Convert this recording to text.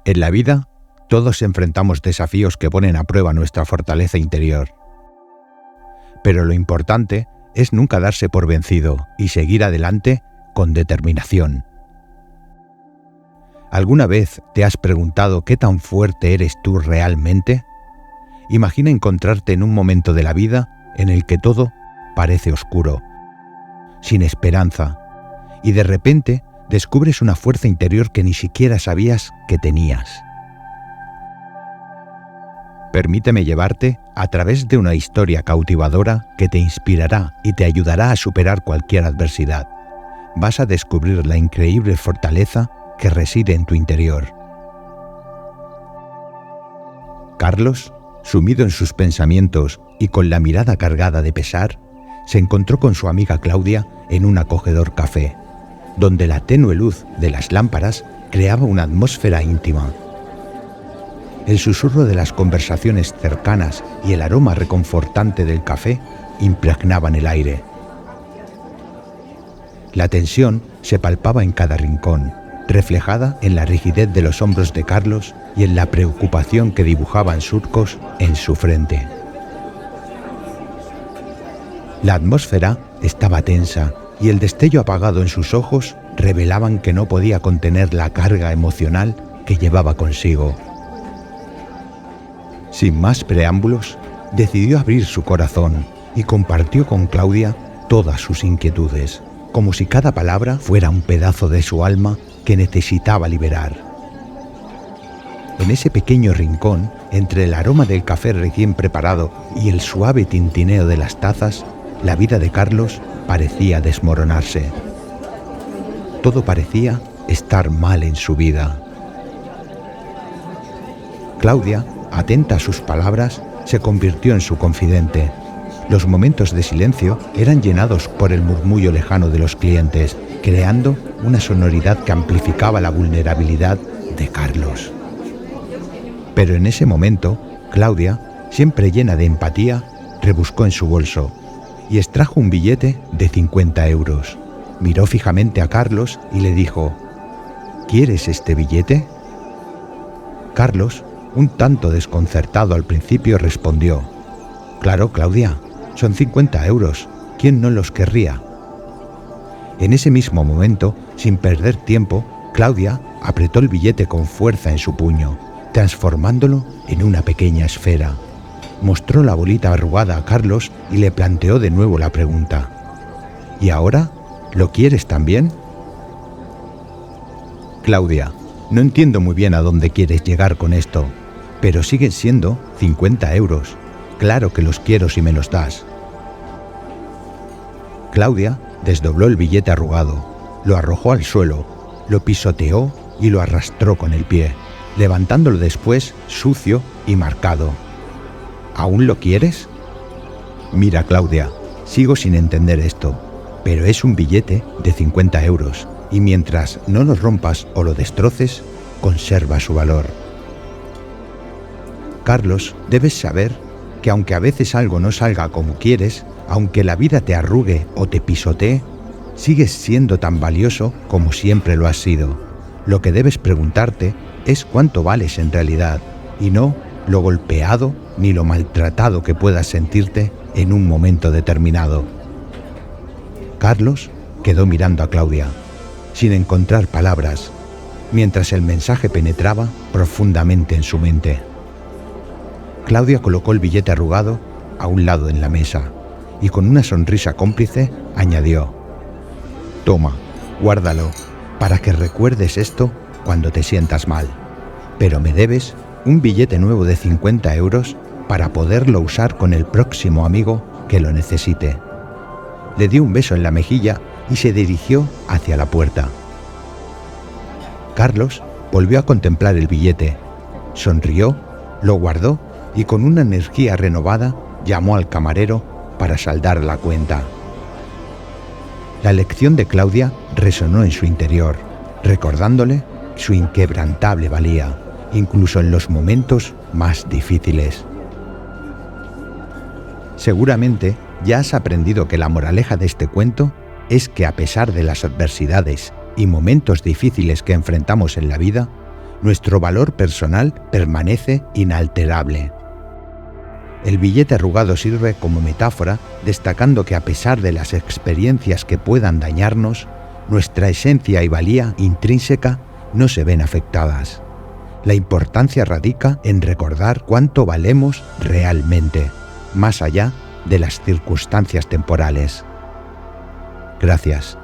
En la vida, todos enfrentamos desafíos que ponen a prueba nuestra fortaleza interior. Pero lo importante es nunca darse por vencido y seguir adelante con determinación. ¿Alguna vez te has preguntado qué tan fuerte eres tú realmente? Imagina encontrarte en un momento de la vida en el que todo parece oscuro, sin esperanza, y de repente descubres una fuerza interior que ni siquiera sabías que tenías. Permíteme llevarte a través de una historia cautivadora que te inspirará y te ayudará a superar cualquier adversidad. Vas a descubrir la increíble fortaleza que reside en tu interior. Carlos, sumido en sus pensamientos y con la mirada cargada de pesar, se encontró con su amiga Claudia en un acogedor café, donde la tenue luz de las lámparas creaba una atmósfera íntima. El susurro de las conversaciones cercanas y el aroma reconfortante del café impregnaban el aire. La tensión se palpaba en cada rincón, reflejada en la rigidez de los hombros de Carlos y en la preocupación que dibujaban surcos en su frente. La atmósfera estaba tensa y el destello apagado en sus ojos revelaban que no podía contener la carga emocional que llevaba consigo. Sin más preámbulos, decidió abrir su corazón y compartió con Claudia todas sus inquietudes, como si cada palabra fuera un pedazo de su alma que necesitaba liberar. En ese pequeño rincón, entre el aroma del café recién preparado y el suave tintineo de las tazas, la vida de Carlos parecía desmoronarse. Todo parecía estar mal en su vida. Claudia, atenta a sus palabras, se convirtió en su confidente. Los momentos de silencio eran llenados por el murmullo lejano de los clientes, creando una sonoridad que amplificaba la vulnerabilidad de Carlos. Pero en ese momento, Claudia, siempre llena de empatía, rebuscó en su bolso y extrajo un billete de 50 euros. Miró fijamente a Carlos y le dijo: ¿Quieres este billete? Carlos, un tanto desconcertado al principio, respondió: Claro, Claudia, son 50 euros, ¿quién no los querría? En ese mismo momento, sin perder tiempo, Claudia apretó el billete con fuerza en su puño, transformándolo en una pequeña esfera. Mostró la bolita arrugada a Carlos y le planteó de nuevo la pregunta: ¿Y ahora? ¿Lo quieres también? Claudia, no entiendo muy bien a dónde quieres llegar con esto, pero siguen siendo 50 euros. Claro que los quiero si me los das. Claudia desdobló el billete arrugado, lo arrojó al suelo, lo pisoteó y lo arrastró con el pie, levantándolo después sucio y marcado. ¿Aún lo quieres? Mira, Claudia, sigo sin entender esto, pero es un billete de 50 euros y mientras no lo rompas o lo destroces, conserva su valor. Carlos, debes saber que aunque a veces algo no salga como quieres, aunque la vida te arrugue o te pisotee, sigues siendo tan valioso como siempre lo has sido. Lo que debes preguntarte es cuánto vales en realidad, y no lo golpeado ni lo maltratado que puedas sentirte en un momento determinado. Carlos quedó mirando a Claudia, sin encontrar palabras, mientras el mensaje penetraba profundamente en su mente. Claudia colocó el billete arrugado a un lado en la mesa y con una sonrisa cómplice añadió: Toma, guárdalo, para que recuerdes esto cuando te sientas mal. Pero me debes un billete nuevo de 50 euros para poderlo usar con el próximo amigo que lo necesite. Le dio un beso en la mejilla y se dirigió hacia la puerta. Carlos volvió a contemplar el billete, sonrió, lo guardó y con una energía renovada llamó al camarero para saldar la cuenta. La lección de Claudia resonó en su interior, recordándole su inquebrantable valía, incluso en los momentos más difíciles. Seguramente ya has aprendido que la moraleja de este cuento es que a pesar de las adversidades y momentos difíciles que enfrentamos en la vida, nuestro valor personal permanece inalterable. El billete arrugado sirve como metáfora, destacando que a pesar de las experiencias que puedan dañarnos, nuestra esencia y valía intrínseca no se ven afectadas. La importancia radica en recordar cuánto valemos realmente, más allá de las circunstancias temporales. Gracias.